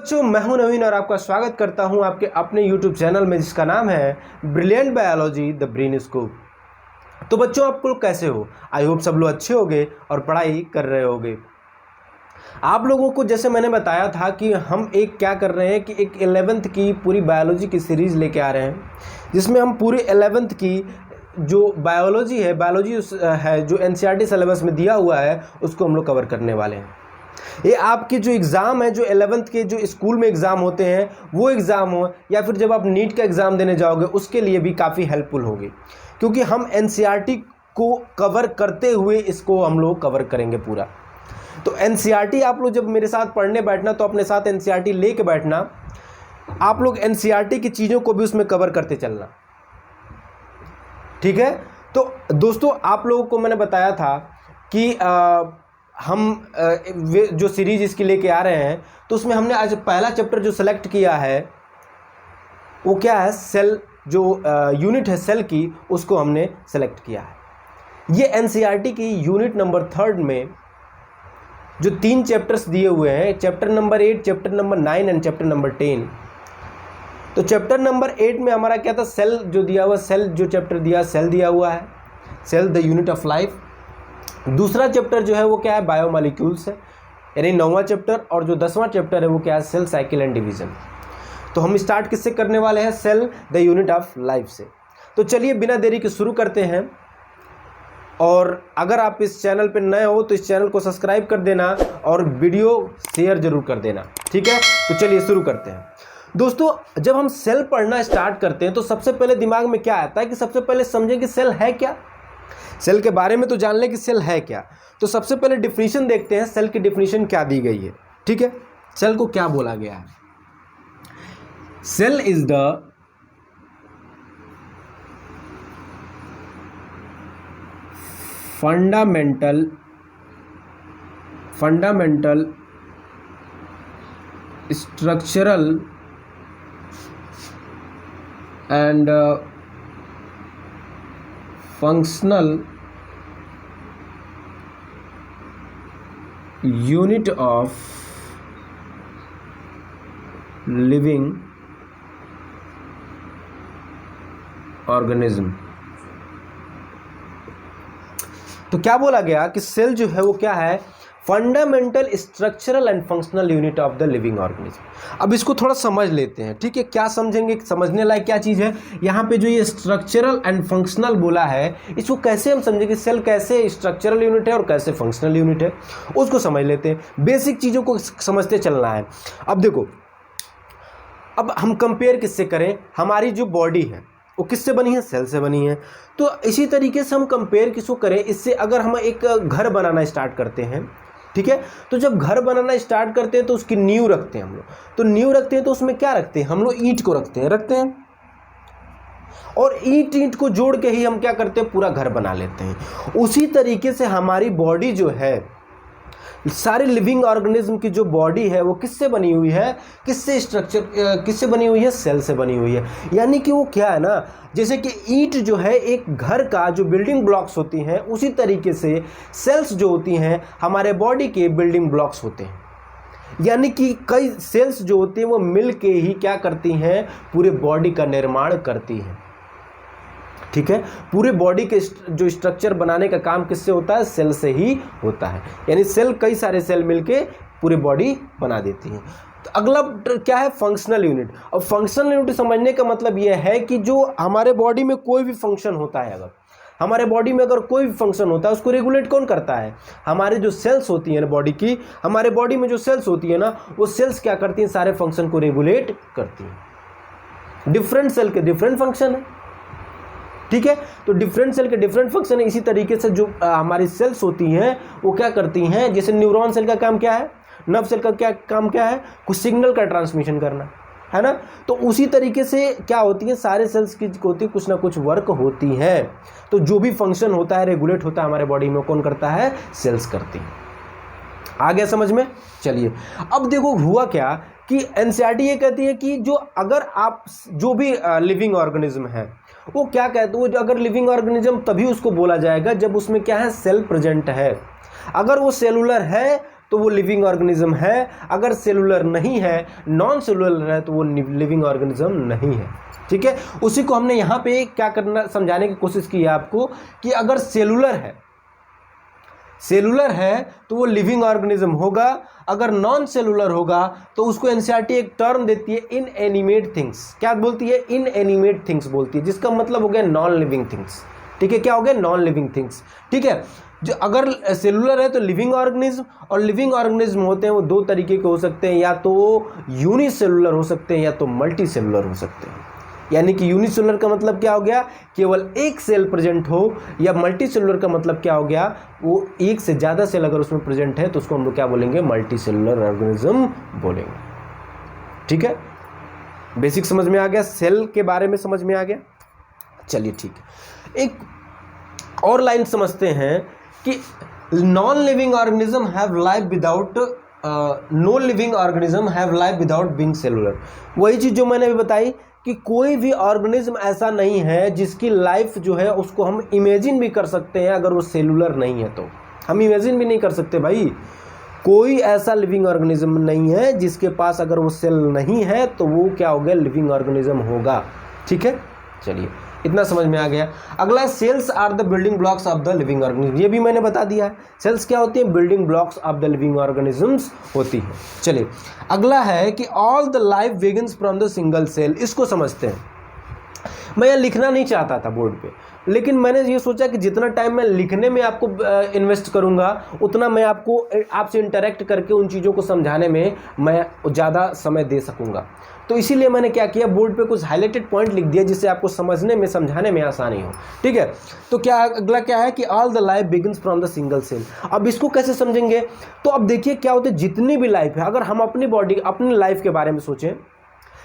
बच्चों, मैं हूं नवीन और आपका स्वागत करता हूं आपके अपने YouTube चैनल में जिसका नाम है brilliant biology the brain scoop. तो बच्चों, आप लोग कैसे हो? आई होप सब लोग अच्छे होंगे और पढ़ाई कर रहे होंगे। आप लोगों को जैसे मैंने बताया था कि हम क्या कर रहे हैं कि एक 11th की पूरी बायोलॉजी की सीरीज़ लेके आ रहे हैं, जिसमें हम पूरी 11th की जो बायोलॉजी है जो NCERT सिलेबस में दिया हुआ है उसको हम लोग कवर करने वाले हैं। ये आपके जो एग्ज़ाम है, जो 11th के जो स्कूल में एग्ज़ाम होते हैं वो एग्ज़ाम हो, या फिर जब आप नीट का एग्ज़ाम देने जाओगे उसके लिए भी काफ़ी हेल्पफुल होगी, क्योंकि हम NCERT को कवर करते हुए इसको हम लोग कवर करेंगे पूरा। तो NCERT आप लोग जब मेरे साथ पढ़ने बैठना तो अपने साथ NCERT लेके बैठना, आप लोग NCERT की चीज़ों को भी उसमें कवर करते चलना, ठीक है। तो दोस्तों, आप लोगों को मैंने बताया था कि हम जो सीरीज इसकी लेके आ रहे हैं, तो उसमें हमने आज पहला चैप्टर जो सेलेक्ट किया है वो क्या है, सेल, जो यूनिट है सेल की, उसको हमने सेलेक्ट किया है। ये NCERT की यूनिट नंबर 3 में जो 3 चैप्टर्स दिए हुए हैं, chapter number 8, chapter number 9 and chapter number 10। तो चैप्टर नंबर 8 में हमारा क्या था, सेल जो दिया हुआ, सेल जो चैप्टर दिया, सेल दिया हुआ है, cell the unit of life. दूसरा चैप्टर जो है वो क्या है, बायोमॉलिक्यूल्स है, यानी 9वां चैप्टर। और जो 10वां चैप्टर है वो क्या है, सेल साइकिल एंड डिवीजन। तो हम स्टार्ट किससे करने वाले हैं, cell the unit of life से। तो चलिए बिना देरी के शुरू करते हैं। और अगर आप इस चैनल पर नए हो तो इस चैनल को सब्सक्राइब कर देना और वीडियो शेयर जरूर कर देना, ठीक है। तो चलिए शुरू करते हैं। दोस्तों, जब हम सेल पढ़ना स्टार्ट करते हैं तो सबसे पहले दिमाग में क्या आता है कि सबसे पहले समझें कि सेल है क्या। सेल के बारे में तो जान लें कि सेल है क्या। तो सबसे पहले डिफिनीशन देखते हैं, सेल की डिफिनीशन क्या दी गई है, ठीक है। सेल को क्या बोला गया है, cell is the fundamental structural and functional unit of living organism। तो क्या बोला गया कि सेल जो है वो क्या है, fundamental structural and functional unit of the living organism. अब इसको थोड़ा समझ लेते हैं, ठीक है। क्या समझेंगे, समझने लायक क्या चीज़ है यहाँ पे। जो ये स्ट्रक्चरल एंड फंक्शनल बोला है, इसको कैसे हम समझेंगे, सेल कैसे स्ट्रक्चरल यूनिट है और कैसे फंक्शनल यूनिट है, उसको समझ लेते हैं। बेसिक चीज़ों को समझते चलना है। अब देखो, अब हम कंपेयर किससे करें, हमारी जो बॉडी है वो किससे बनी है, सेल से बनी है। तो इसी तरीके से हम कंपेयर किसको करें, इससे अगर हम एक घर बनाना स्टार्ट करते हैं, ठीक है। तो जब घर बनाना स्टार्ट करते हैं तो उसकी नींव रखते हैं हम लोग। तो नींव रखते हैं तो उसमें क्या रखते हैं हम लोग, ईंट को रखते हैं। और ईंट को जोड़ के ही हम क्या करते हैं, पूरा घर बना लेते हैं। उसी तरीके से हमारी बॉडी जो है, सारे लिविंग ऑर्गेनिज्म की जो बॉडी है वो किससे बनी हुई है, किससे बनी हुई है, सेल से बनी हुई है। यानी कि वो क्या है ना, जैसे कि ईंट जो है एक घर का जो बिल्डिंग ब्लॉक्स होती हैं, उसी तरीके से सेल्स जो होती हैं हमारे बॉडी के बिल्डिंग ब्लॉक्स होते हैं। यानी कि कई सेल्स जो होती हैं वो मिल के ही क्या करती हैं, पूरे बॉडी का निर्माण करती हैं, ठीक है। पूरे बॉडी के जो स्ट्रक्चर बनाने का काम किससे होता है, सेल से ही होता है। यानी सेल, कई सारे सेल मिलके पूरी बॉडी बना देती हैं। तो अगला क्या है, फंक्शनल यूनिट। और फंक्शनल यूनिट समझने का मतलब यह है कि जो हमारे बॉडी में कोई भी फंक्शन होता है, अगर हमारे बॉडी में अगर कोई भी फंक्शन होता है उसको रेगुलेट कौन करता है, हमारे जो सेल्स होती हैं ना बॉडी की, हमारे बॉडी में जो सेल्स होती है ना, वो सेल्स क्या करती हैं, सारे फंक्शन को रेगुलेट करती हैं। डिफरेंट सेल के डिफरेंट फंक्शन है, ठीक है। तो डिफरेंट सेल के डिफरेंट फंक्शन है। इसी तरीके से जो हमारी सेल्स होती हैं वो क्या करती हैं, जैसे न्यूरॉन सेल का काम क्या है, नर्व सेल का क्या काम क्या है, कुछ सिग्नल का ट्रांसमिशन करना, है ना। तो उसी तरीके से क्या होती है, सारे सेल्स की होती है कुछ ना कुछ वर्क होती हैं। तो जो भी फंक्शन होता है, रेगुलेट होता है हमारे बॉडी में, कौन करता है, सेल्स करती हैं। आ गया समझ में। चलिए अब देखो हुआ क्या कि NCERT ये कहती है कि जो अगर आप जो भी लिविंग ऑर्गेनिज्म है वो क्या कहते हैं, अगर लिविंग ऑर्गेनिज्म तभी उसको बोला जाएगा जब उसमें क्या है, सेल प्रेजेंट है। अगर वो सेलुलर है तो वो लिविंग ऑर्गेनिज्म है, अगर सेलुलर नहीं है, नॉन सेलुलर है, तो वो लिविंग ऑर्गेनिज्म नहीं है। ठीक है, उसी को हमने यहाँ पे क्या करना, समझाने की कोशिश की है आपको कि अगर सेलुलर है तो वो लिविंग ऑर्गेनिज्म होगा, अगर नॉन सेलुलर होगा तो उसको एनसीईआरटी एक टर्म देती है इनएनिमेट थिंग्स। क्या बोलती है? इनएनिमेट थिंग्स बोलती है, जिसका मतलब हो गया नॉन लिविंग थिंग्स। ठीक है, क्या हो गया? Non living things. ठीक है, जो अगर सेलुलर है तो लिविंग ऑर्गेनिज्म, और लिविंग ऑर्गेनिज्म होते हैं वो दो तरीके के हो सकते हैं, या तो यूनिसेलुलर हो सकते हैं या तो मल्टी सेलुलर हो सकते हैं। यानी कि यूनिसेलुलर का मतलब क्या हो गया? केवल एक सेल प्रेजेंट हो, या मल्टी सेलुलर का मतलब क्या हो गया? वो एक से ज़्यादा सेल अगर उसमें प्रेजेंट है तो उसको हम लोग क्या बोलेंगे? मल्टी सेलुलर ऑर्गेनिज्म बोलेंगे। ठीक है, बेसिक समझ में आ गया, सेल के बारे में समझ में आ गया। चलिए ठीक है, एक और लाइन समझते हैं कि non living organism have life without no living organism have life without being cellular. वही चीज़ जो मैंने अभी बताई कि कोई भी ऑर्गेनिज्म ऐसा नहीं है जिसकी लाइफ जो है उसको हम इमेजिन भी कर सकते हैं, अगर वो सेलुलर नहीं है तो हम इमेजिन भी नहीं कर सकते भाई। कोई ऐसा लिविंग ऑर्गेनिज्म नहीं है जिसके पास अगर वो सेल नहीं है तो वो क्या हो गया? लिविंग ऑर्गेनिज्म होगा। ठीक है, चलिए इतना समझ में आ गया। अगला, cells are the building blocks of the living organism. ये भी मैंने बता दिया है, सेल्स क्या होती हैं? Building blocks of the living organisms होती है। चलिए अगला है कि all the life begins from the single cell. इसको समझते हैं। मैं यह लिखना नहीं चाहता था बोर्ड पे, लेकिन मैंने ये सोचा कि जितना टाइम मैं लिखने में आपको इन्वेस्ट करूंगा उतना मैं आपसे इंटरेक्ट करके उन चीज़ों को समझाने में मैं ज़्यादा समय दे सकूंगा। तो इसीलिए मैंने क्या किया, बोर्ड पे कुछ हाईलाइटेड पॉइंट लिख दिया जिससे आपको समझने में, समझाने में आसानी हो। ठीक है, तो क्या अगला क्या है कि all the life begins from the single cell. अब इसको कैसे समझेंगे? तो अब देखिए क्या होता है, जितनी भी लाइफ है, अगर हम अपनी बॉडी, अपनी लाइफ के बारे में सोचें,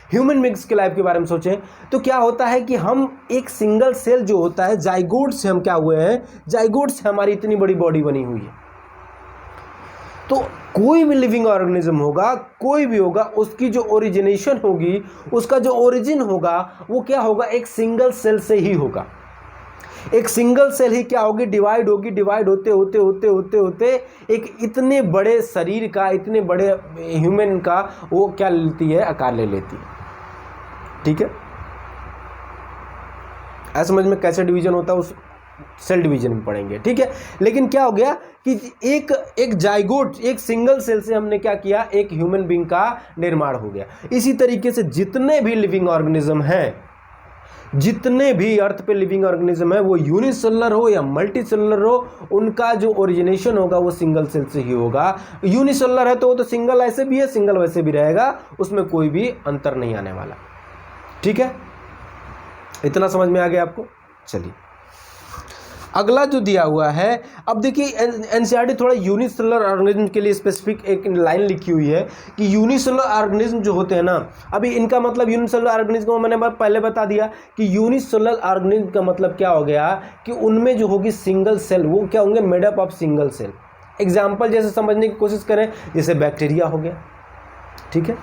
ह्यूमन बींग्स की लाइफ के बारे में सोचें, तो क्या होता है कि हम एक सिंगल सेल जो होता है, जाइगोट से हम क्या हुए हैं? जाइगोट से हमारी इतनी बड़ी बॉडी बनी हुई है। तो कोई भी लिविंग ऑर्गेनिज्म होगा, कोई भी होगा, उसकी जो ओरिजिनेशन होगी, उसका जो ओरिजिन होगा, वो क्या होगा? एक सिंगल सेल से ही होगा। एक सिंगल सेल ही क्या होगी? डिवाइड होगी। डिवाइड होते होते होते होते होते एक इतने बड़े शरीर का, इतने बड़े ह्यूमन का वो क्या लेती है? आकार ले लेती है। ठीक है, ऐसे समझ में कैसे डिवीजन होता है उस सेल डिवीजन में पढ़ेंगे। ठीक है, लेकिन क्या हो गया कि एक जाइगोट, एक सिंगल सेल से हमने क्या किया? एक ह्यूमन बीइंग का निर्माण हो गया। इसी तरीके से जितने भी लिविंग ऑर्गेनिज्म हैं, जितने भी अर्थ पे लिविंग ऑर्गेनिज्म है, वो यूनिसेलुलर हो या मल्टी सेलुलर हो, उनका जो ओरिजिनेशन होगा वो सिंगल सेल से ही होगा। यूनिसेलुलर है तो वो तो सिंगल ऐसे भी है, सिंगल वैसे भी रहेगा, उसमें कोई भी अंतर नहीं आने वाला। ठीक है, इतना समझ में आ गया आपको? चलिए अगला जो दिया हुआ है, अब देखिए एनसीईआरटी थोड़ा यूनिसेलुलर ऑर्गेनिज्म के लिए स्पेसिफिक एक लाइन लिखी हुई है कि यूनिसेलुलर ऑर्गेनिज्म जो होते हैं ना, अभी इनका मतलब यूनिसेलुलर ऑर्गेनिज्म को मैंने पहले बता दिया कि यूनिसेलुलर ऑर्गेनिज्म का मतलब क्या हो गया कि उनमें जो होगी सिंगल सेल, वो क्या होंगे? Made up of single cell. Example जैसे समझने की कोशिश करें, जैसे बैक्टीरिया हो गया। ठीक है,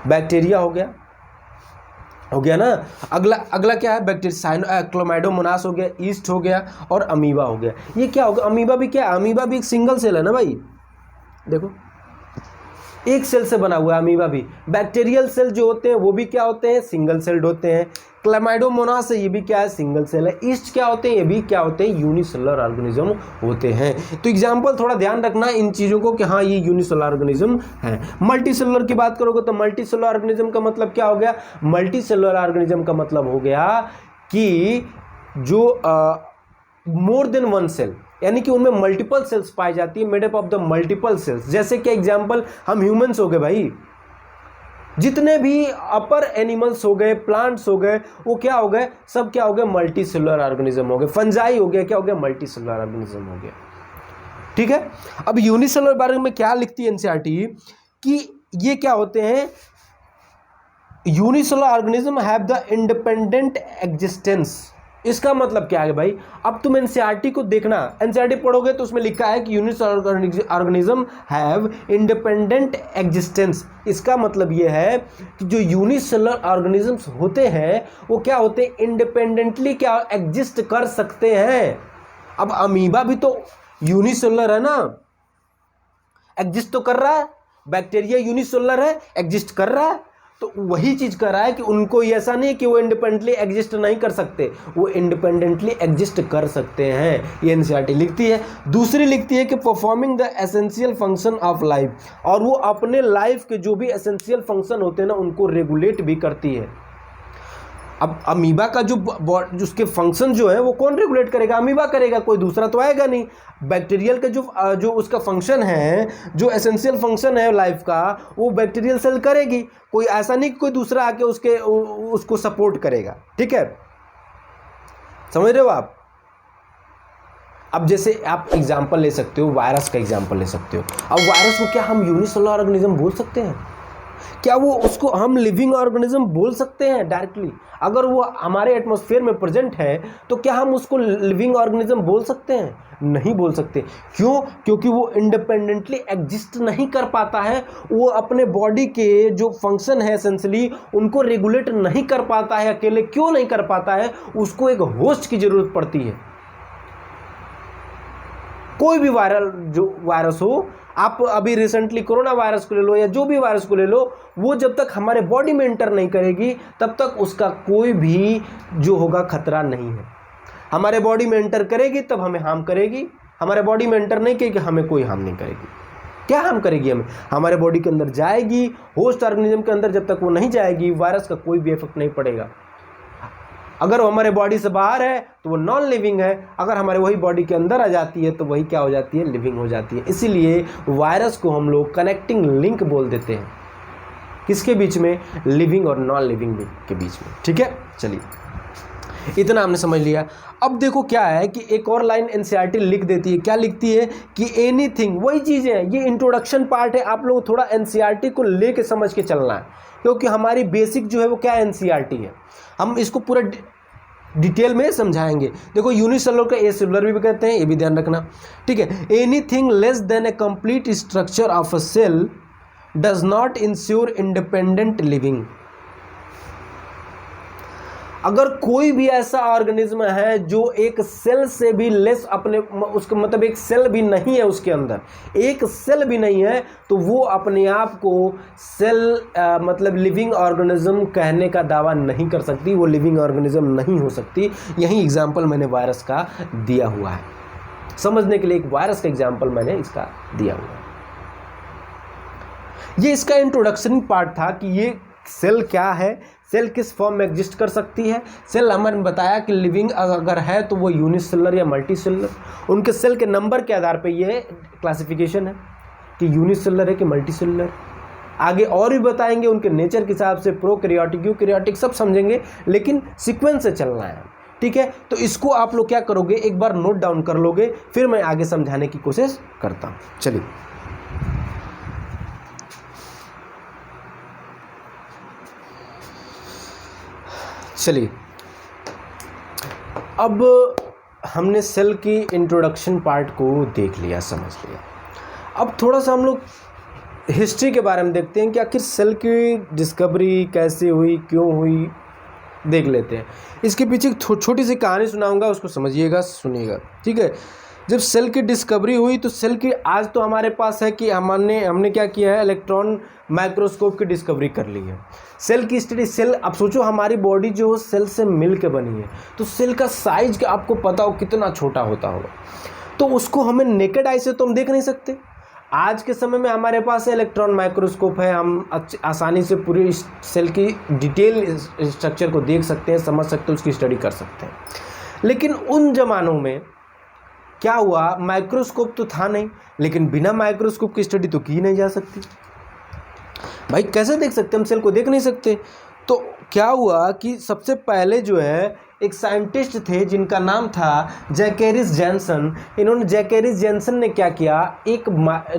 बैक्टीरिया हो गया ना। अगला क्या है? बैक्टीरिया, क्लोमाइडोमोनास हो गया, ईस्ट हो गया, और अमीबा हो गया। ये क्या होगा? अमीबा भी क्या है? अमीबा भी एक सिंगल सेल है ना भाई, देखो एक सेल से बना हुआ है अमीबा भी। बैक्टीरियल सेल जो होते हैं वो भी क्या होते हैं? सिंगल सेल्ड होते हैं। क्लेमाइडोमोनास ये भी क्या है? सिंगल सेल है। ईस्ट क्या होते हैं? ये भी क्या होते हैं? यूनिसेलुलर ऑर्गेनिज्म होते हैं। तो एग्जांपल थोड़ा ध्यान रखना इन चीज़ों को कि हाँ ये यूनिसेलुलर ऑर्गेनिज्म है। मल्टी सेलुलर की बात करोगे तो मल्टी सेलुलर ऑर्गेनिज्म का मतलब क्या हो गया? मल्टी सेलुलर ऑर्गेनिज्म का मतलब हो गया कि जो मोर देन वन सेल, यानी कि उनमें मल्टीपल सेल्स पाई जाती है, made up of the multiple cells. जैसे कि एग्जांपल हम ह्यूमंस हो गए भाई, जितने भी अपर एनिमल्स हो गए, प्लांट्स हो गए, वो क्या हो गए? सब क्या हो गए? मल्टी सेलुलर ऑर्गेनिज्म हो गए। फंजाई हो गया, क्या हो गया? मल्टी सेलुलर ऑर्गेनिज्म हो गया। ठीक है, अब यूनिसेलुलर बारे में क्या लिखती है एनसीईआरटी कि ये क्या होते हैं? Unicellular organism have the independent existence. इसका मतलब क्या है भाई? अब तुम एनसीईआरटी को देखना, एनसीईआरटी पढ़ोगे तो उसमें लिखा है कि unicellular organism have independent existence. इसका मतलब ये है कि जो यूनिसेलुलर ऑर्गेनिजम्स होते हैं वो क्या होते हैं? इंडिपेंडेंटली क्या एग्जिस्ट कर सकते हैं। अब अमीबा भी तो यूनिसेलुलर है ना, एग्जिस्ट तो कर रहा है, बैक्टीरिया यूनिसेलुलर है, एग्जिस्ट कर रहा है, तो वही चीज कर रहा है कि उनको ये ऐसा नहीं कि वो इंडिपेंडेंटली एग्जिस्ट नहीं कर सकते, वो इंडिपेंडेंटली एग्जिस्ट कर सकते हैं। ये एनसीईआरटी लिखती है। दूसरी लिखती है कि performing the essential function of life, और वो अपने लाइफ के जो भी एसेंशियल फंक्शन होते हैं ना उनको रेगुलेट भी करती है। अब अमीबा का जो उसके फंक्शन जो है वो कौन रेगुलेट करेगा? अमीबा करेगा, कोई दूसरा तो आएगा नहीं। बैक्टीरियल का जो उसका फंक्शन है, जो एसेंशियल फंक्शन है लाइफ का, वो बैक्टीरियल सेल करेगी, कोई ऐसा नहीं कि कोई दूसरा आके उसको सपोर्ट करेगा। ठीक है, समझ रहे हो आप? अब जैसे आप एग्जांपल ले सकते हो, वायरस का एग्जांपल ले सकते हो। अब वायरस को क्या हम यूनिसेलुलर ऑर्गेनिज्म बोल सकते हैं? क्या वो उसको हम लिविंग ऑर्गेनिज्म बोल सकते हैं डायरेक्टली? अगर वो हमारे एटमॉस्फेयर में प्रेजेंट है तो क्या हम उसको लिविंग ऑर्गेनिज्म बोल सकते हैं? नहीं बोल सकते। क्यों? क्योंकि वो इंडिपेंडेंटली एग्जिस्ट नहीं कर पाता है, वो अपने बॉडी के जो फंक्शन है एसेंशियली उनको रेगुलेट नहीं कर पाता है अकेले। क्यों नहीं कर पाता है? उसको एक होस्ट की जरूरत पड़ती है। कोई भी वायरस हो, आप अभी रिसेंटली कोरोना वायरस को ले लो या जो भी वायरस को ले लो, वो जब तक हमारे बॉडी में एंटर नहीं करेगी तब तक उसका कोई भी जो होगा खतरा नहीं है। हमारे बॉडी में एंटर करेगी तब हमें हार्म करेगी, हमारे बॉडी में एंटर नहीं करेगी हमें कोई हार्म नहीं करेगी। क्या हार्म करेगी? हमें हमारे बॉडी के अंदर जाएगी, होस्ट ऑर्गेनिज्म के अंदर जब तक वो नहीं जाएगी वायरस का कोई भी इफेक्ट नहीं पड़ेगा। अगर वो हमारे बॉडी से बाहर है तो वो नॉन लिविंग है, अगर हमारे वही बॉडी के अंदर आ जाती है तो वही क्या हो जाती है? लिविंग हो जाती है। इसीलिए वायरस को हम लोग कनेक्टिंग लिंक बोल देते हैं। किसके बीच में? लिविंग और नॉन लिविंग के बीच में। ठीक है, चलिए इतना हमने समझ लिया। अब देखो क्या है कि एक और लाइन एनसीईआरटी लिख देती है। क्या लिखती है कि एनीथिंग, वही चीज़ है, ये इंट्रोडक्शन पार्ट है, आप लोग थोड़ा एनसीईआरटी को लेके समझ के चलना है, क्योंकि हमारी बेसिक जो है वो क्या एनसीईआरटी है। हम इसको पूरा डिटेल में समझाएंगे। देखो यूनिसेलुलर का एसेलुलर भी कहते हैं, ये भी ध्यान रखना। ठीक है, anything less than a complete structure of a cell does not ensure independent living. अगर कोई भी ऐसा ऑर्गेनिज्म है जो एक सेल से भी लेस अपने उसका मतलब एक सेल भी नहीं है, उसके अंदर एक सेल भी नहीं है, तो वो अपने आप को सेल मतलब लिविंग ऑर्गेनिज्म कहने का दावा नहीं कर सकती, वो लिविंग ऑर्गेनिज्म नहीं हो सकती। यही एग्जांपल मैंने वायरस का दिया हुआ है। समझने के लिए एक वायरस का एग्जांपल मैंने इसका दिया हुआ है। ये इसका इंट्रोडक्शन पार्ट था कि ये सेल क्या है, सेल किस फॉर्म में एग्जिस्ट कर सकती है। सेल हमने बताया कि लिविंग अगर है तो वो यूनिसेलुलर या मल्टीसेलुलर, उनके सेल के नंबर के आधार पे ये क्लासिफिकेशन है कि यूनिसेलुलर है कि मल्टीसेलुलर। आगे और भी बताएंगे उनके नेचर के हिसाब से, प्रोकैरियोटिक यूकैरियोटिक सब समझेंगे, लेकिन सीक्वेंस से चलना है। ठीक है, तो इसको आप लोग क्या करोगे, एक बार नोट डाउन कर लोगे, फिर मैं आगे समझाने की कोशिश करता हूँ। चलिए अब हमने सेल की इंट्रोडक्शन पार्ट को देख लिया, समझ लिया। अब थोड़ा सा हम लोग हिस्ट्री के बारे में देखते हैं कि आखिर सेल की डिस्कवरी कैसे हुई, क्यों हुई, देख लेते हैं। इसके पीछे छोटी सी कहानी सुनाऊंगा, उसको समझिएगा, सुनिएगा। ठीक है, जब सेल की डिस्कवरी हुई तो सेल की आज तो हमारे पास है कि हमने क्या किया है, इलेक्ट्रॉन माइक्रोस्कोप की डिस्कवरी कर ली है। सेल की स्टडी, सेल अब सोचो हमारी बॉडी जो सेल से मिल के बनी है, तो सेल का साइज आपको पता हो कितना छोटा होता होगा, तो उसको हमें नेकेड आई से तो हम देख नहीं सकते। आज के समय में हमारे पास इलेक्ट्रॉन माइक्रोस्कोप है, हम आसानी से पूरी सेल की डिटेल स्ट्रक्चर को देख सकते हैं, समझ सकते हैं, उसकी स्टडी कर सकते हैं। लेकिन उन जमानों में क्या हुआ, माइक्रोस्कोप तो था नहीं, लेकिन बिना माइक्रोस्कोप की स्टडी तो की नहीं जा सकती। भाई कैसे देख सकते, हम सेल को देख नहीं सकते। तो क्या हुआ कि सबसे पहले जो है एक साइंटिस्ट थे जिनका नाम था जैकेरिस जैनसन। इन्होंने जैकेरिस जैनसन ने क्या किया, एक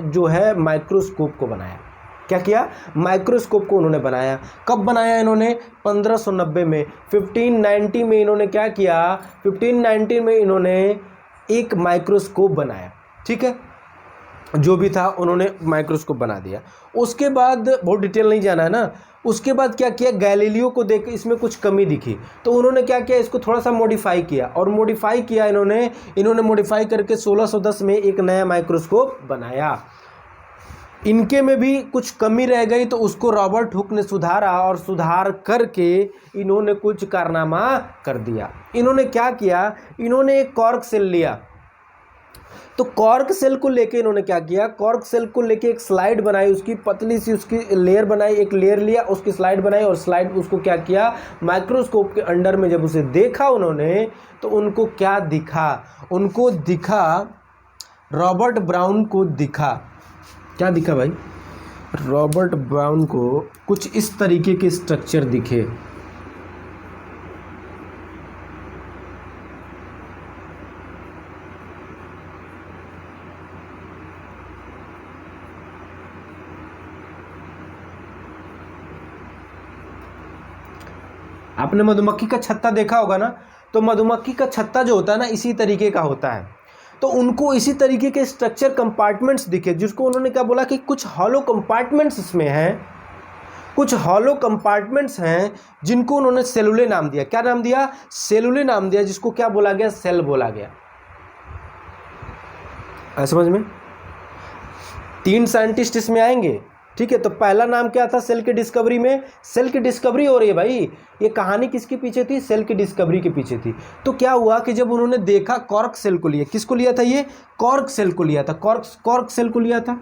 जो है माइक्रोस्कोप को बनाया। क्या किया, माइक्रोस्कोप को उन्होंने बनाया। कब बनाया इन्होंने, 1590 में। 1590 में इन्होंने क्या किया, 1590 में इन्होंने एक माइक्रोस्कोप बनाया। ठीक है, जो भी था उन्होंने माइक्रोस्कोप बना दिया। उसके बाद बहुत डिटेल नहीं जाना है ना, उसके बाद क्या किया, गैलीलियो को देख इसमें कुछ कमी दिखी तो उन्होंने क्या किया, इसको थोड़ा सा मॉडिफाई किया, और मॉडिफाई किया इन्होंने मॉडिफाई करके 1610 में एक नया माइक्रोस्कोप बनाया। इनके में भी कुछ कमी रह गई तो उसको रॉबर्ट हुक ने सुधारा और सुधार करके इन्होंने कुछ कारनामा कर दिया। इन्होंने क्या किया, इन्होंने एक कॉर्क सेल लिया, तो कॉर्क सेल को लेके इन्होंने क्या किया, कॉर्क सेल को लेके एक स्लाइड बनाई, उसकी पतली सी उसकी लेयर बनाई, एक लेयर लिया, उसकी स्लाइड बनाई और स्लाइड उसको क्या किया, माइक्रोस्कोप के अंडर में जब उसे देखा उन्होंने तो उनको क्या दिखा, उनको दिखा, रॉबर्ट ब्राउन को दिखा, क्या दिखा भाई, रॉबर्ट ब्राउन को कुछ इस तरीके के स्ट्रक्चर दिखे। आपने मधुमक्खी का छत्ता देखा होगा ना, तो मधुमक्खी का छत्ता जो होता है ना इसी तरीके का होता है, तो उनको इसी तरीके के स्ट्रक्चर कंपार्टमेंट्स दिखे, जिसको उन्होंने क्या बोला कि कुछ हॉलो कंपार्टमेंट्स इसमें हैं, कुछ हॉलो कंपार्टमेंट्स हैं जिनको उन्होंने सेलुले नाम दिया। क्या नाम दिया, सेलुले नाम दिया, जिसको क्या बोला गया, सेल बोला गया। समझ में, 3 साइंटिस्ट इसमें आएंगे, ठीक है। तो पहला नाम क्या था सेल की डिस्कवरी में, सेल की डिस्कवरी हो रही है भाई, ये कहानी किसके पीछे थी, सेल की डिस्कवरी के पीछे थी। तो क्या हुआ कि जब उन्होंने देखा कॉर्क सेल को लिया, किसको लिया था, ये कॉर्क सेल को लिया था, कॉर्क सेल को लिया था,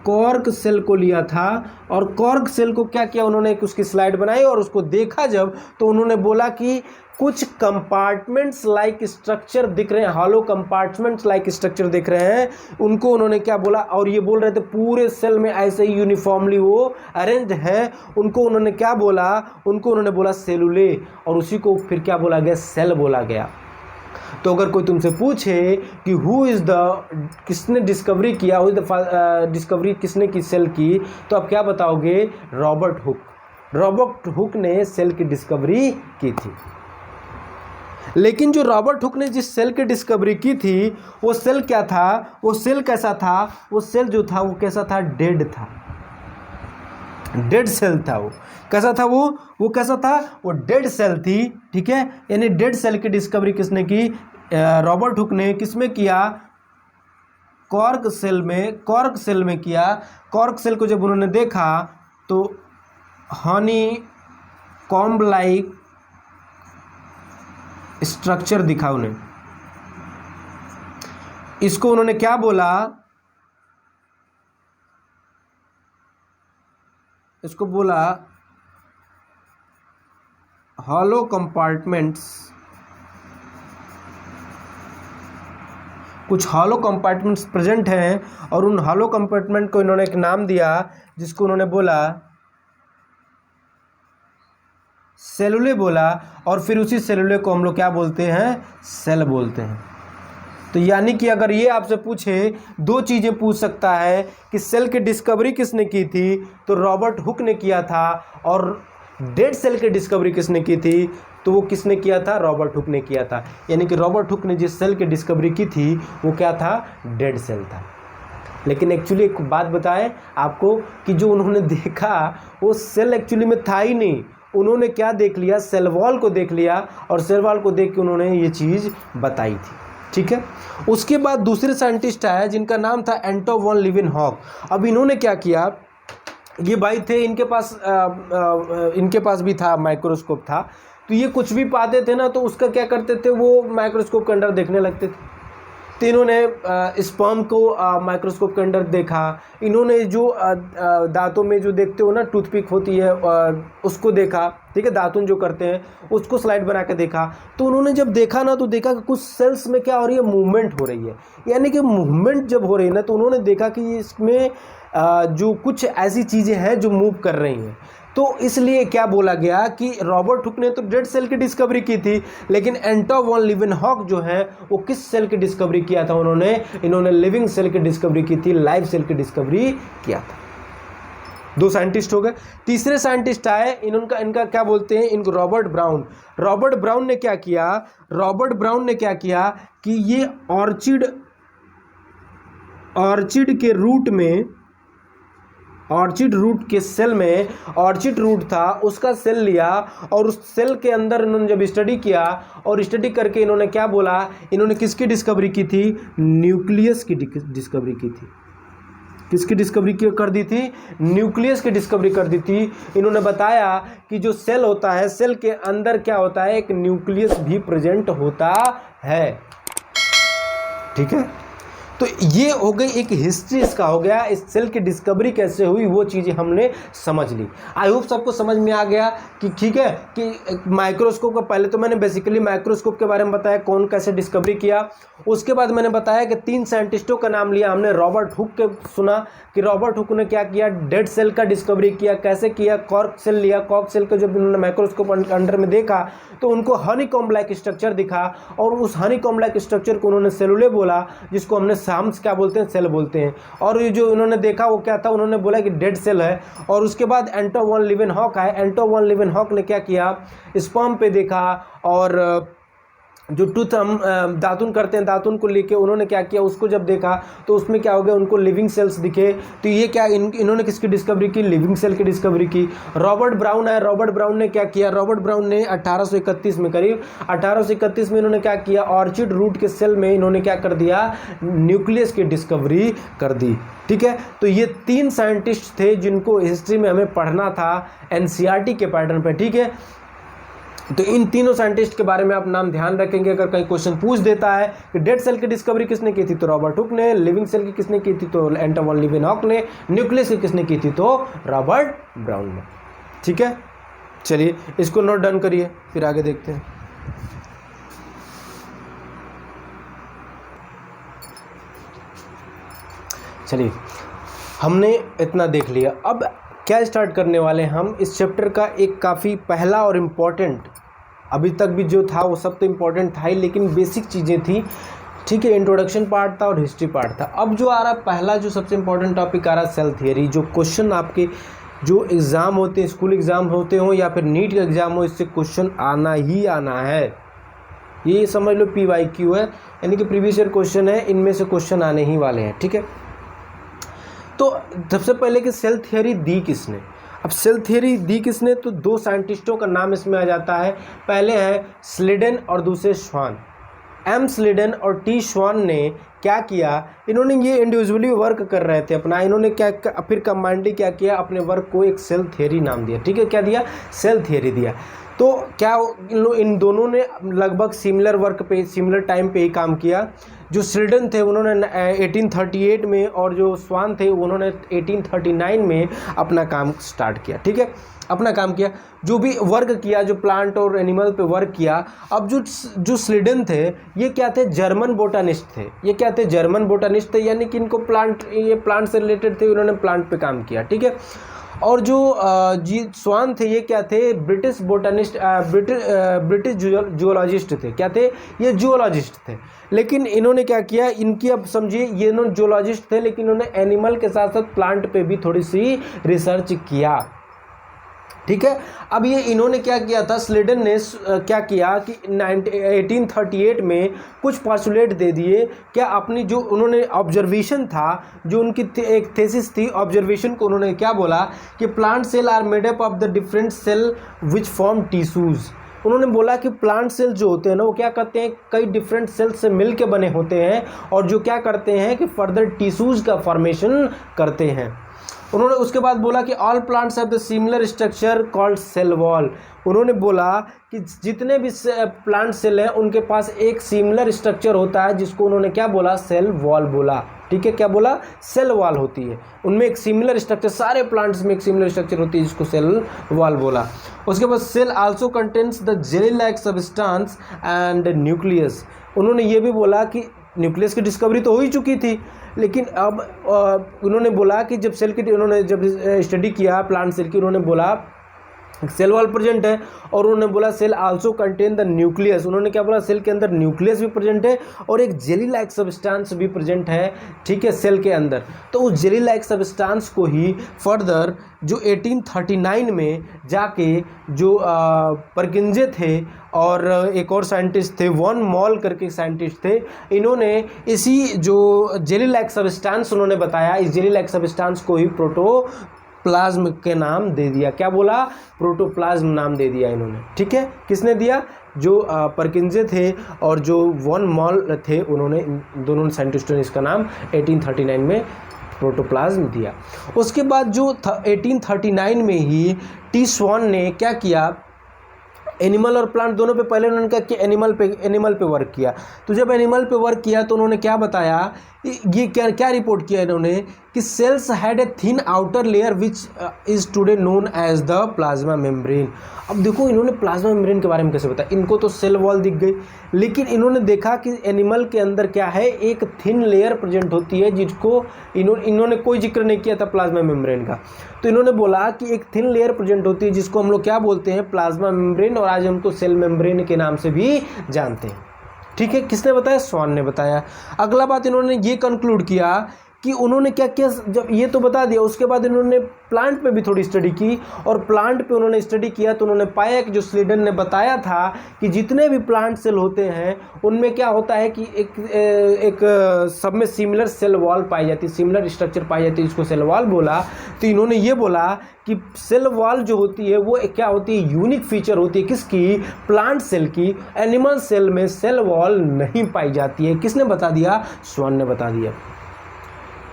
कॉर्क सेल को लिया था, और कॉर्क सेल को क्या किया उन्होंने, उसकी स्लाइड बनाई और उसको देखा जब, तो उन्होंने बोला कि कुछ कंपार्टमेंट्स लाइक स्ट्रक्चर दिख रहे हैं, हॉलो कंपार्टमेंट्स लाइक स्ट्रक्चर दिख रहे हैं, उनको उन्होंने क्या बोला, और ये बोल रहे थे पूरे सेल में ऐसे ही यूनिफॉर्मली वो अरेंज है, उनको उन्होंने क्या बोला, उनको उन्होंने बोला सेलुले, और उसी को फिर क्या बोला गया, सेल बोला गया। तो अगर कोई तुमसे पूछे कि हु इज़ द, किसने डिस्कवरी किया, हु इज़ द डिस्कवरी किसने की सेल की, तो आप क्या बताओगे, रॉबर्ट हुक। रॉबर्ट हुक ने सेल की डिस्कवरी की थी। लेकिन जो रॉबर्ट हुक ने जिस सेल की डिस्कवरी की थी वो सेल क्या था, वो सेल कैसा था, वो सेल जो था वो कैसा था, डेड था, डेड सेल था। वो कैसा था, वो कैसा था, वो डेड सेल थी, ठीक है। यानी डेड सेल की डिस्कवरी किसने की, रॉबर्ट हुक ने। किसमें किया, कॉर्क सेल में, कॉर्क सेल में किया। कॉर्क सेल को जब उन्होंने देखा तो हनी कॉम्ब लाइक स्ट्रक्चर दिखा उन्हें। इसको उन्होंने क्या बोला, इसको बोला हॉलो कंपार्टमेंट्स, कुछ हॉलो कंपार्टमेंट्स प्रेजेंट हैं, और उन हॉलो कंपार्टमेंट को इन्होंने एक नाम दिया जिसको उन्होंने बोला सेलुले बोला, और फिर उसी सेलुले को हम लोग क्या बोलते हैं, सेल बोलते हैं। तो यानी कि अगर ये आपसे पूछे, 2 चीज़ें पूछ सकता है कि सेल की डिस्कवरी किसने की थी, तो रॉबर्ट हुक ने किया था, और डेड सेल की डिस्कवरी किसने की थी, तो वो किसने किया था, रॉबर्ट हुक ने किया था। यानी कि रॉबर्ट हुक ने जिस सेल की डिस्कवरी की थी वो क्या था, डेड सेल था। लेकिन एक्चुअली एक बात बताएं आपको कि जो उन्होंने देखा वो सेल एक्चुअली में था ही नहीं, उन्होंने क्या देख लिया, सेल वॉल को देख लिया, और सेल वॉल को देख के उन्होंने ये चीज़ बताई थी, ठीक है। उसके बाद दूसरे साइंटिस्ट आए जिनका नाम था एंटो वॉन लीवेनहॉक। अब इन्होंने क्या किया, ये भाई थे, इनके पास भी था, माइक्रोस्कोप था, तो ये कुछ भी पाते थे ना तो उसका क्या करते थे, वो माइक्रोस्कोप के अंदर देखने लगते थे। तो इन्होंने स्पर्म को माइक्रोस्कोप के अंदर देखा, इन्होंने जो दांतों में जो देखते हो ना टूथपिक होती है उसको देखा, ठीक है, दातुन जो करते हैं उसको स्लाइड बना के देखा। तो उन्होंने जब देखा ना तो देखा कि कुछ सेल्स में क्या हो रही है, मूवमेंट हो रही है। यानी कि मूवमेंट जब हो रही है ना तो उन्होंने देखा कि इसमें जो कुछ ऐसी चीज़ें हैं जो मूव कर रही हैं। तो इसलिए क्या बोला गया कि रॉबर्ट हुक ने तो डेड सेल की डिस्कवरी की थी, लेकिन एंटो वॉन लीवेनहॉक जो है वो किस सेल की डिस्कवरी किया था, इन्होंने लिविंग सेल की डिस्कवरी की थी, लाइव सेल की डिस्कवरी किया था। 2 साइंटिस्ट हो गए। तीसरे साइंटिस्ट आए, इनका क्या बोलते हैं, इनको रॉबर्ट ब्राउन। रॉबर्ट ब्राउन ने क्या किया, रॉबर्ट ब्राउन ने क्या किया कि ये ऑर्चिड के रूट में, ऑर्चिड रूट के सेल में, ऑर्चिड रूट था उसका सेल लिया, और उस सेल के अंदर इन्होंने जब स्टडी किया, और स्टडी करके इन्होंने क्या बोला, इन्होंने किसकी डिस्कवरी की थी, न्यूक्लियस की डिस्कवरी की थी। किसकी डिस्कवरी कर दी थी? न्यूक्लियस की डिस्कवरी कर दी थी। इन्होंने बताया कि जो सेल होता है, सेल के अंदर क्या होता है, एक न्यूक्लियस भी प्रेजेंट होता है। ठीक है, तो ये हो गई एक हिस्ट्री, इसका हो गया। इस सेल की डिस्कवरी कैसे हुई वो चीज़ें हमने समझ ली। आई होप सबको समझ में आ गया कि ठीक है कि माइक्रोस्कोप का पहले तो मैंने बेसिकली माइक्रोस्कोप के बारे में बताया, कौन कैसे डिस्कवरी किया। उसके बाद मैंने बताया कि 3 साइंटिस्टों का नाम लिया हमने। रॉबर्ट हुक के सुना कि रॉबर्ट हुक ने क्या किया, डेड सेल का डिस्कवरी किया। कैसे किया? कॉर्क सेल लिया। कॉर्क सेल को जब उन्होंने माइक्रोस्कोप अंडर में देखा तो उनको हनीकॉम्ब लाइक स्ट्रक्चर दिखा, और उस हनीकॉम्ब लाइक स्ट्रक्चर को उन्होंने सेलुले बोला, जिसको हमने साम्स क्या बोलते हैं, सेल बोलते हैं। और ये जो उन्होंने देखा वो क्या था, उन्होंने बोला कि डेड सेल है। और उसके बाद एंटो वन लीवेनहॉक आए। एंटो वन लीवेनहॉक ने क्या किया, स्पर्म पे देखा, और जो टूथ हम दातुन करते हैं, दातुन को लेके उन्होंने क्या किया, उसको जब देखा तो उसमें क्या हो गया, उनको लिविंग सेल्स दिखे। तो ये क्या इन्होंने किसकी डिस्कवरी की? लिविंग सेल की डिस्कवरी की। रॉबर्ट ब्राउन है। रॉबर्ट ब्राउन ने क्या किया? रॉबर्ट ब्राउन ने 1831 में, करीब 1831 में इन्होंने क्या किया, ऑर्चिड रूट के सेल में इन्होंने क्या कर दिया, न्यूक्लियस की डिस्कवरी कर दी। ठीक है, तो ये 3 साइंटिस्ट थे जिनको हिस्ट्री में हमें पढ़ना था एनसीईआरटी के पैटर्न पे। ठीक है, तो इन तीनों साइंटिस्ट के बारे में आप नाम ध्यान रखेंगे। अगर कहीं क्वेश्चन पूछ देता है कि डेड सेल की डिस्कवरी किसने की थी, तो रॉबर्ट हुक ने। लिविंग सेल की किसने की थी, तो एंटो वन लीवेनहॉक ने। न्यूक्लियस की किसने की थी, तो रॉबर्ट ब्राउन ने। ठीक है, चलिए इसको नोट डाउन करिए, फिर आगे देखते हैं। चलिए हमने इतना देख लिया, अब क्या स्टार्ट करने वाले हैं हम इस चैप्टर का एक काफ़ी पहला और इम्पॉर्टेंट, अभी तक भी जो था वो सब तो इम्पॉर्टेंट था ही, लेकिन बेसिक चीज़ें थी। ठीक है, इंट्रोडक्शन पार्ट था और हिस्ट्री पार्ट था। अब जो आ रहा पहला जो सबसे इम्पॉर्टेंट टॉपिक आ रहा है, सेल थियरी। जो क्वेश्चन आपके जो एग्ज़ाम होते हैं, स्कूल एग्ज़ाम होते हो या फिर नीट का एग्ज़ाम हो, इससे क्वेश्चन आना ही आना है। ये समझ लो PYQ है, यानी कि प्रीवियस ईयर क्वेश्चन है, इनमें से क्वेश्चन आने ही वाले हैं। ठीक है, तो सबसे पहले कि सेल थियरी दी किसने। अब सेल थियरी दी किसने, तो 2 साइंटिस्टों का नाम इसमें आ जाता है। पहले हैं स्लीडन और दूसरे श्वान। M स्लीडन और T श्वान ने क्या किया, इन्होंने ये इंडिविजुअली वर्क कर रहे थे अपना, इन्होंने क्या फिर कंबाइंडली क्या किया, अपने वर्क को एक सेल थियरी नाम दिया। ठीक है, क्या दिया, सेल थियरी दिया। तो क्या इन दोनों ने लगभग सिमिलर वर्क पे, सिमिलर टाइम पे ही काम किया। जो स्लीडन थे उन्होंने 1838 में, और जो स्वान थे उन्होंने 1839 में अपना काम स्टार्ट किया। ठीक है, अपना काम किया, जो भी वर्क किया, जो प्लांट और एनिमल पे वर्क किया। अब जो स्लीडन थे ये क्या थे, जर्मन बोटानिस्ट थे। ये क्या थे, जर्मन बोटानिस्ट थे, यानी कि इनको ये प्लांट से रिलेटेड थे, उन्होंने प्लांट पे काम किया। ठीक है, और जो स्वान थे ये क्या थे, ब्रिटिश बोटानिस्ट, ब्रिटिश जूलॉजिस्ट थे। क्या थे, ये जूलॉजिस्ट थे। लेकिन इन्होंने क्या किया, इनकी अब समझिए, ये इन्होंने जूलॉजिस्ट थे लेकिन इन्होंने एनिमल के साथ साथ प्लांट पे भी थोड़ी सी रिसर्च किया। ठीक है, अब ये इन्होंने क्या किया था, स्लीडन ने क्या किया कि 1838 में कुछ पॉस्टुलेट दे दिए। क्या अपनी जो उन्होंने ऑब्जर्वेशन था, जो उनकी एक थेसिस थी, ऑब्जर्वेशन को उन्होंने क्या बोला कि plant cell are made up of the different cell which form tissues. उन्होंने बोला कि प्लांट सेल जो होते हैं ना, वो क्या करते हैं, कई डिफरेंट सेल्स से मिल के बने होते हैं, और जो क्या करते हैं कि फर्दर टिश्यूज़ का फॉर्मेशन करते हैं। उन्होंने उसके बाद बोला कि all plants have the similar structure called cell wall. उन्होंने बोला कि जितने भी प्लांट सेल हैं उनके पास एक सिमिलर स्ट्रक्चर होता है, जिसको उन्होंने क्या बोला, सेल वॉल बोला। ठीक है, क्या बोला, सेल वॉल होती है, उनमें एक सिमिलर स्ट्रक्चर, सारे प्लांट्स में एक सिमिलर स्ट्रक्चर होती है, जिसको सेल वॉल बोला। उसके बाद cell also contains the jelly like substance and nucleus. उन्होंने ये भी बोला कि न्यूक्लियस की डिस्कवरी तो हो ही चुकी थी, लेकिन अब उन्होंने बोला कि जब सेल की उन्होंने जब स्टडी किया प्लांट सेल की, उन्होंने बोला सेल वॉल प्रेजेंट है, और उन्होंने बोला cell also contain the nucleus. उन्होंने क्या बोला, सेल के अंदर न्यूक्लियस भी प्रेजेंट है और एक जेली लाइक सब्सटेंस भी प्रेजेंट है। ठीक है, सेल के अंदर। तो उस जेली लाइक सब्सटेंस को ही फर्दर जो 1839 में जाके जो परकिंजे थे और एक और साइंटिस्ट थे, वॉन मॉल करके साइंटिस्ट थे, इन्होंने इसी जो जेली लाइक सब्सटेंस उन्होंने बताया, इस जेली लाइक सब्सटेंस को ही प्रोटोप्लाज्म के नाम दे दिया। क्या बोला, प्रोटोप्लाज्म नाम दे दिया इन्होंने। ठीक है, किसने दिया, जो परकिंजे थे और जो वॉन मॉल थे, उन्होंने, दोनों साइंटिस्टों ने इसका नाम 1839 में प्रोटोप्लाज्म दिया। उसके बाद जो 1839 में ही टी स्वॉन ने क्या किया, एनिमल और प्लांट दोनों पे पहले उन्होंने क्या कि एनिमल पे वर्क किया। तो जब एनिमल पे वर्क किया तो उन्होंने क्या बताया, ये क्या रिपोर्ट किया इन्होंने कि cells had a thin outer layer which is today known as the plasma membrane. अब देखो इन्होंने प्लाज्मा मेम्ब्रेन के बारे में कैसे बताया, इनको तो सेल वॉल दिख गई, लेकिन इन्होंने देखा कि एनिमल के अंदर क्या है, एक थिन लेयर प्रेजेंट होती है जिसको इन्होंने कोई जिक्र नहीं किया था प्लाज्मा मेम्ब्रेन का। तो इन्होंने बोला कि एक थिन लेयर प्रेजेंट होती है जिसको हम लोग क्या बोलते हैं, प्लाज्मा मेम्ब्रेन, और आज हम तो सेल मेम्ब्रेन के नाम से भी जानते हैं। ठीक है, किसने बताया, स्वॉन ने बताया। अगला बात इन्होंने ये कंक्लूड किया कि उन्होंने क्या किया, जब ये तो बता दिया, उसके बाद इन्होंने प्लांट पे भी थोड़ी स्टडी की, और प्लांट पे उन्होंने स्टडी किया तो उन्होंने पाया कि जो स्लीडन ने बताया था कि जितने भी प्लांट सेल होते हैं उनमें क्या होता है कि एक सब में सिमिलर सेल वॉल पाई जाती है, सिमिलर स्ट्रक्चर पाई जाती है, जिसको सेल वॉल बोला। तो इन्होंने ये बोला कि सेल वॉल जो होती है वो क्या होती है, यूनिक फीचर होती है, किसकी, प्लांट सेल की। एनिमल सेल में सेल वॉल नहीं पाई जाती है। किसने बता दिया, स्वॉन ने बता दिया।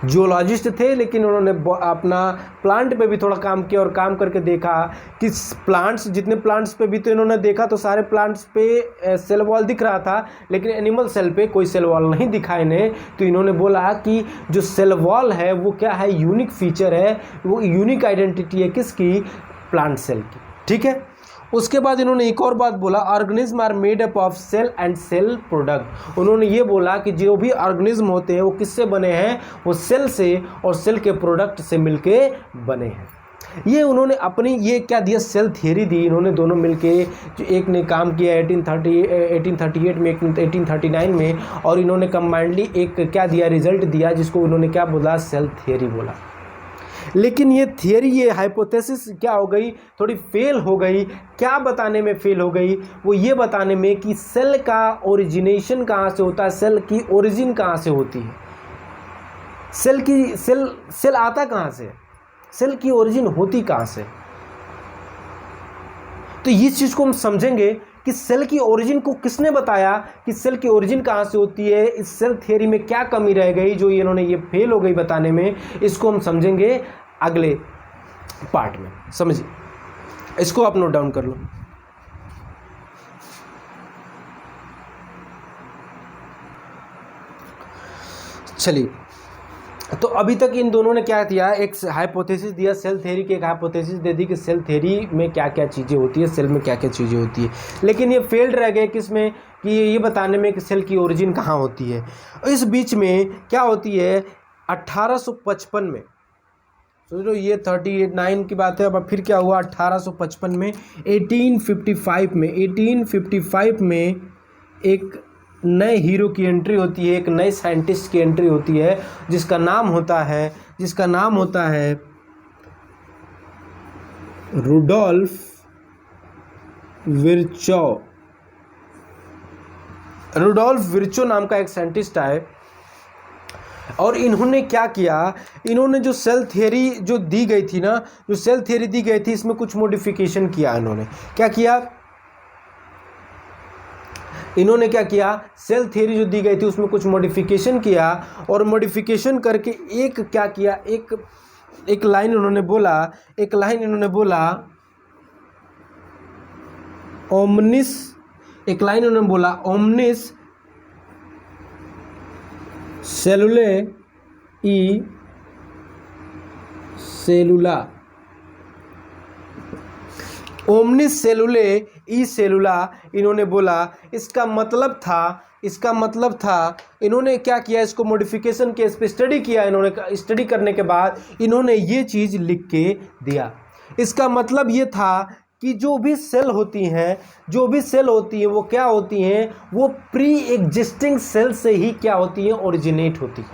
जियोलॉजिस्ट थे, लेकिन उन्होंने अपना प्लांट पे भी थोड़ा काम किया, और काम करके देखा कि प्लांट्स, जितने प्लांट्स पे भी तो इन्होंने देखा तो सारे प्लांट्स पे सेल वॉल दिख रहा था, लेकिन एनिमल सेल पे कोई सेल वॉल नहीं दिखा इन्हें। तो इन्होंने बोला कि जो सेल वॉल है वो क्या है, यूनिक फीचर है, वो यूनिक आइडेंटिटी है, किसकी, प्लांट सेल की। ठीक है, उसके बाद इन्होंने एक और बात बोला, organism are made up of cell and cell product. उन्होंने ये बोला कि जो भी ऑर्गेनिज्म होते हैं वो किससे बने हैं, वो सेल से और सेल के प्रोडक्ट से मिलके बने हैं। ये उन्होंने अपनी ये क्या दिया, सेल थियरी दी इन्होंने दोनों मिलके। जो एक ने काम किया 1838 में, एक 1839 में, और इन्होंने कंबाइंडली एक क्या दिया, रिजल्ट दिया, जिसको उन्होंने क्या बोला, सेल थियरी बोला। लेकिन ये थियरी, ये हाइपोथेसिस क्या हो गई, थोड़ी फेल हो गई। क्या बताने में फेल हो गई, वो ये बताने में कि सेल का ओरिजिनेशन कहाँ से होता है, सेल की ओरिजिन कहाँ से होती है, सेल आता कहाँ से, सेल की ओरिजिन होती कहाँ से। तो इस चीज़ को हम समझेंगे कि सेल की ओरिजिन को किसने बताया, कि सेल की ओरिजिन कहाँ से होती है, इस सेल थियरी में क्या कमी रह गई जो इन्होंने ये फेल हो गई बताने में, इसको हम समझेंगे अगले पार्ट में। समझिए, इसको आप नोट डाउन कर लो। चलिए, तो अभी तक इन दोनों ने क्या किया, एक हाइपोथेसिस दिया सेल थ्योरी की, एक हाइपोथेसिस दे दी कि सेल थ्योरी में क्या क्या चीज़ें होती है, सेल में क्या क्या चीज़ें होती है। लेकिन ये फेल्ड रह गए किस में, कि ये बताने में कि सेल की ओरिजिन कहाँ होती है। इस बीच में क्या होती है, 1855 में, सोच लो ये 39 की बात है, अब फिर क्या हुआ 1855 में, 1855 में एक नए हीरो की एंट्री होती है, एक नए साइंटिस्ट की एंट्री होती है, जिसका नाम होता है रुडोल्फ विर्चो नाम का एक साइंटिस्ट है। और इन्होंने क्या किया, इन्होंने जो सेल थियरी जो दी गई थी ना, जो सेल थियरी दी गई थी, इसमें कुछ मॉडिफिकेशन किया इन्होंने। क्या किया इन्होंने, क्या किया, सेल थियरी जो दी गई थी उसमें कुछ मॉडिफिकेशन किया, और मॉडिफिकेशन करके एक क्या किया, एक लाइन इन्होंने बोला, ओमनिस सेलुले ई सेलुला इन्होंने बोला। इसका मतलब था इन्होंने क्या किया, इसको मॉडिफिकेशन के, इस पर स्टडी किया इन्होंने। स्टडी करने के बाद इन्होंने ये चीज़ लिख के दिया। इसका मतलब ये था कि जो भी सेल होती हैं वो क्या होती हैं, वो प्री एग्जिस्टिंग सेल से ही क्या होती हैं, ओरिजिनेट होती है।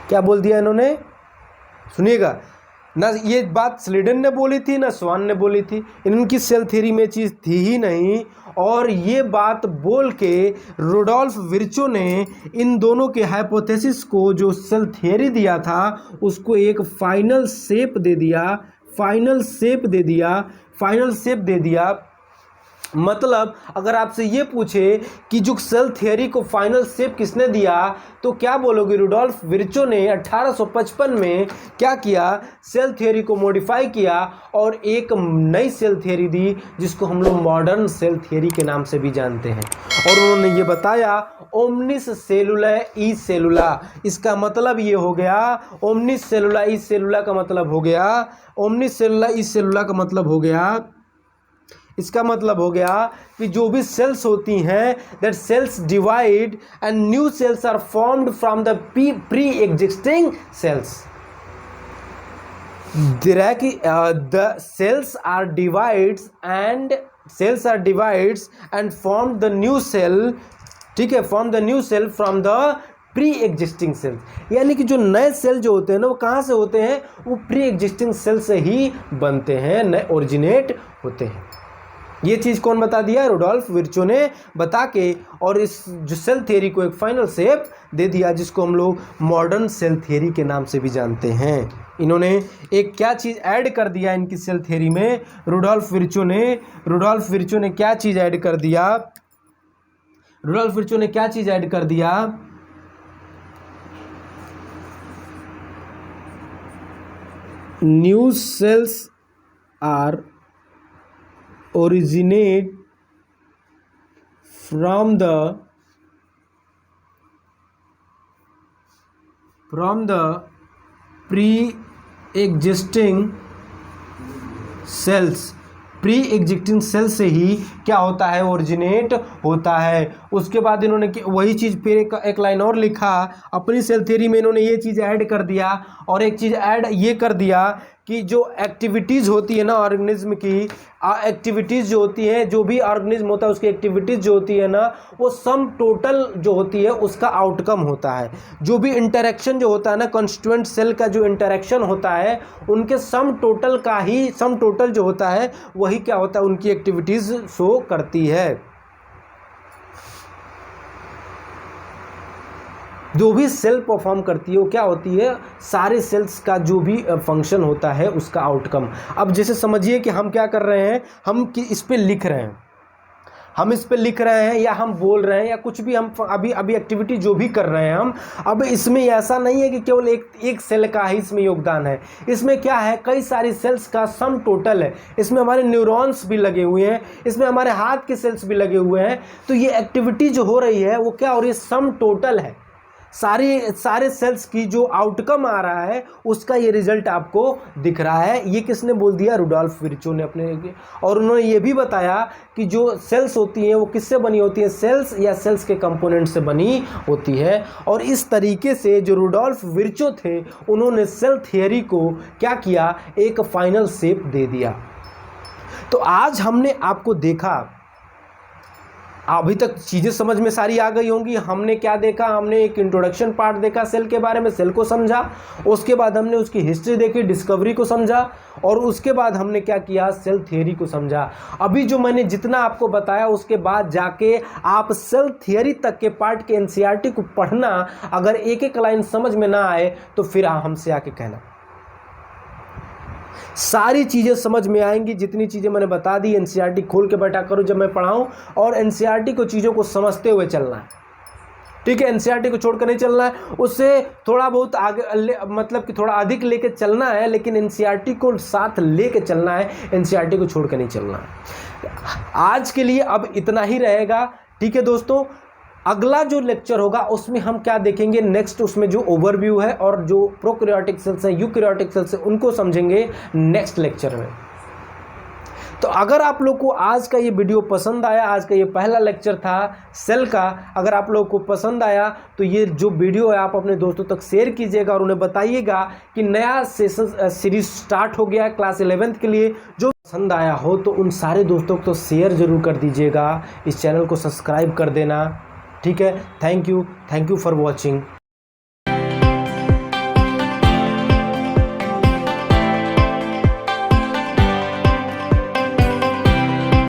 क्या बोल दिया इन्होंने, सुनिएगा ना, ये बात स्लीडन ने बोली थी ना स्वॉन ने बोली थी, इनकी सेल थ्योरी में चीज़ थी ही नहीं। और ये बात बोल के रुडोल्फ विर्चो ने इन दोनों के हाइपोथेसिस को, जो सेल थ्योरी दिया था, उसको एक फाइनल शेप दे दिया। मतलब अगर आपसे ये पूछे कि जो सेल थियरी को फाइनल शेप किसने दिया, तो क्या बोलोगे? रुडोल्फ विर्चो ने 1855 में क्या किया? सेल थियरी को मॉडिफाई किया और एक नई सेल थियरी दी जिसको हम लोग मॉडर्न सेल थियरी के नाम से भी जानते हैं। और उन्होंने ये बताया ओमनिस सेलुला ई सेलुला। इसका मतलब ये हो गया, ओमनिस सेलुला ई सेलुला का मतलब हो गया, ओमनिस सेलुला ई सेलुला का मतलब हो गया, इसका मतलब हो गया कि जो भी सेल्स होती हैं, that cells divide and new cells are formed from the pre existing cells. The cells are divides and form the new cell, ठीक है, form the new cell from the pre existing cells. यानी कि जो नए cell जो होते हैं ना, वो कहाँ से होते हैं? वो प्री एग्जिस्टिंग सेल से ही बनते हैं, नए ओरिजिनेट होते हैं। ये चीज़ कौन बता दिया? रुडोल्फ विर्चो ने बता के, और इस जो सेल थियरी को एक फाइनल शेप दे दिया जिसको हम लोग मॉडर्न सेल थियरी के नाम से भी जानते हैं। इन्होंने एक क्या चीज़ ऐड कर दिया इनकी सेल थियरी में? रुडोल्फ विर्चो ने क्या चीज़ ऐड कर दिया? रुडोल्फ विर्चो ने क्या चीज़ ऐड कर दिया? New cells are originate from the pre-existing cells। Pre existing cell से ही क्या होता है? ओरिजिनेट होता है। उसके बाद इन्होंने वही चीज़ फिर एक लाइन और लिखा अपनी सेल थ्योरी में। इन्होंने ये चीज़ ऐड कर दिया, और एक चीज़ ऐड ये कर दिया कि जो एक्टिविटीज़ होती है ना ऑर्गेनिज्म की, एक्टिविटीज़ जो होती हैं, जो भी ऑर्गेनिज्म होता है उसकी एक्टिविटीज़ जो होती है ना, वो सम टोटल जो होती है उसका आउटकम होता है। जो भी इंटरेक्शन जो होता है ना, कॉन्स्टिट्यूएंट सेल का जो इंटरेक्शन होता है, उनके सम टोटल जो होता है वही क्या होता है? उनकी एक्टिविटीज़ शो करती है। जो भी सेल परफॉर्म करती है वो क्या होती है? सारे सेल्स का जो भी फंक्शन होता है उसका आउटकम। अब जैसे समझिए कि हम क्या कर रहे हैं, हम इस पे लिख रहे हैं, या हम बोल रहे हैं, या कुछ भी हम अभी एक्टिविटी जो भी कर रहे हैं हम। अब इसमें ऐसा नहीं है कि केवल एक सेल का ही इसमें योगदान है। इसमें क्या है? कई सारी सेल्स का सम टोटल है। इसमें हमारे न्यूरॉन्स भी लगे हुए हैं, इसमें हमारे हाथ के सेल्स भी लगे हुए हैं। तो ये एक्टिविटी जो हो रही है वो क्या हो रही है? सम टोटल है। सारे सेल्स की जो आउटकम आ रहा है उसका ये रिजल्ट आपको दिख रहा है। ये किसने बोल दिया? रुडोल्फ विर्चो ने अपने। और उन्होंने ये भी बताया कि जो सेल्स होती हैं वो किससे बनी होती हैं? सेल्स या सेल्स के कंपोनेंट से बनी होती है। और इस तरीके से जो रुडोल्फ विर्चो थे उन्होंने सेल थियरी को क्या किया? एक फाइनल शेप दे दिया। तो आज हमने आपको देखा, अभी तक चीज़ें समझ में सारी आ गई होंगी। हमने क्या देखा? हमने एक इंट्रोडक्शन पार्ट देखा सेल के बारे में, सेल को समझा। उसके बाद हमने उसकी हिस्ट्री देखी, डिस्कवरी को समझा, और उसके बाद हमने क्या किया? सेल थियरी को समझा। अभी जो मैंने जितना आपको बताया उसके बाद जाके आप सेल थियरी तक के पार्ट के एनसीईआरटी को पढ़ना। अगर एक एक लाइन समझ में ना आए तो फिर हमसे आके कहना। सारी चीज़ें समझ में आएंगी। जितनी चीज़ें मैंने बता दी, एनसीईआरटी खोल के बैठा करो जब मैं पढ़ाऊँ, और एनसीईआरटी को चीज़ों को समझते हुए चलना है। ठीक है, एनसीईआरटी को छोड़कर नहीं चलना है, उससे थोड़ा बहुत आगे मतलब कि थोड़ा अधिक लेके चलना है, लेकिन एनसीईआरटी को साथ लेके चलना है, एनसीईआरटी को छोड़कर नहीं चलना है। आज के लिए अब इतना ही रहेगा। ठीक है दोस्तों, अगला जो लेक्चर होगा उसमें हम क्या देखेंगे? नेक्स्ट उसमें जो ओवरव्यू है और जो प्रोकैरियोटिक सेल्स हैं, यूकैरियोटिक सेल्स हैं, उनको समझेंगे नेक्स्ट लेक्चर में। तो अगर आप लोग को आज का ये वीडियो पसंद आया, आज का ये पहला लेक्चर था सेल का, अगर आप लोग को पसंद आया तो ये जो वीडियो है आप अपने दोस्तों तक शेयर कीजिएगा और उन्हें बताइएगा कि नया सेशन सीरीज स्टार्ट हो गया है क्लास 11th के लिए। जो पसंद आया हो तो उन सारे दोस्तों को तो शेयर ज़रूर कर दीजिएगा, इस चैनल को सब्सक्राइब कर देना। ठीक है, थैंक यू फॉर वॉचिंग।